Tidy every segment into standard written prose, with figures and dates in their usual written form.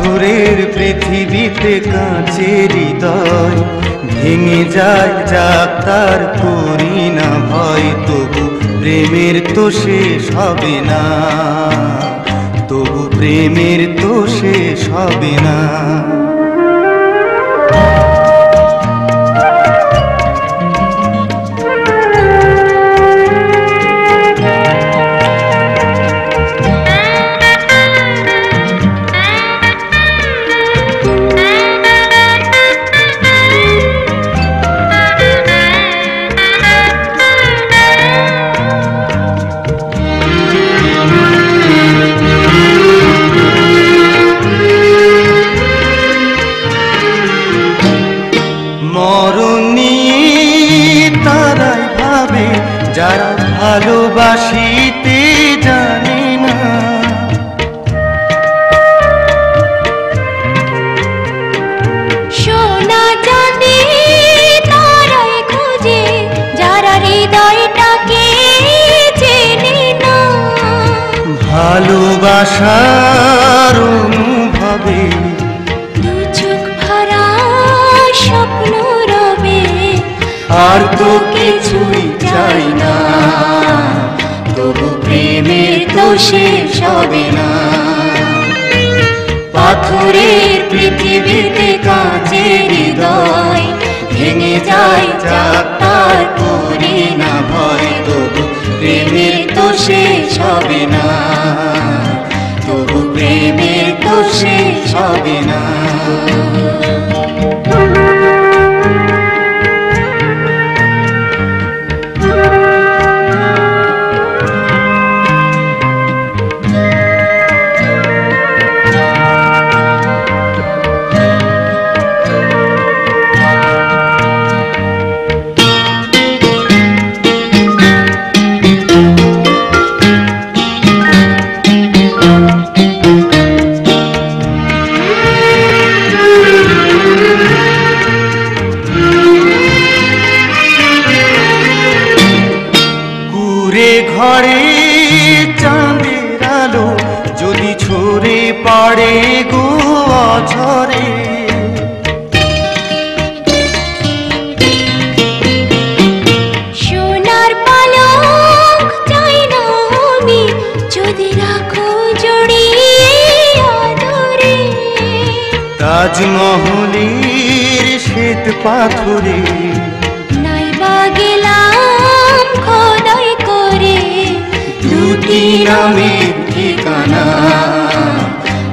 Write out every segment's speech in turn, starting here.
পাথরের পৃথিবীতে কাঁচের হৃদয় ভেঙে যায় যাক তার করি না ভয়, তবু প্রেমের তো শেষ হবে না, তবু প্রেমের তো শেষ হবে না। মরণ নিয়ে তারাই ভাবে যারা ভালোবাসিতে জানে না, সোনা জানে তারাই খোঁজে যারা হৃদয়টাকে চেনে না। ভালোবাসার অনুভবে দু চোখ ভরা স্বপ্ন রবে, আর তো কিছুই চাই না, তবু প্রেমের তো শেষ হবে না। পাথরের পৃথিবীতে কাঁচের হৃদয় ভেঙে যায় যাক তার করি না ভয়, তবু প্রেমের তো শেষ হবে না, তবু প্রেমের তো শেষ হবে না। ঘরে চাঁদের আলো যদি ছড়ে পড়ে গো অঝরে, সোনার পালক চাই না আমি যদি রাখো জড়িয়ে আদরে। তাজমহলের শ্বেত পাথরে নাইবা গেলাম খোদাই করে দুটি নামের ঠিকানা,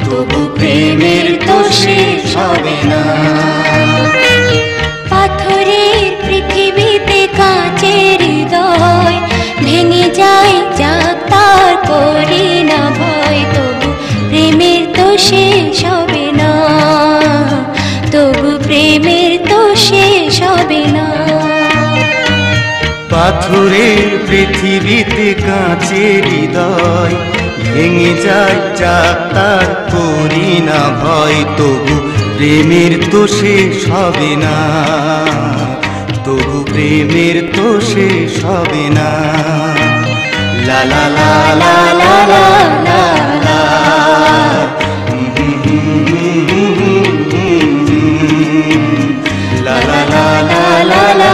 তবু প্রেমের তো শেষ হবে না। পাথরের পৃথিবীতে কাঁচের হৃদয় ভেঙে যায় যাক তার করি না ভয়, তবু প্রেমের তো শেষ হবে না, তবু প্রেমের তো শেষ হবে না। পাথরের পৃথিবীতে কাঁচের হৃদয় ভেঙে যায় যাক তার করি না ভয়, তবু প্রেমের তো শেষ হবে না, তবু প্রেমের তো শেষ হবে না। লা লা লা লা লা লা লা লা। La la la la la la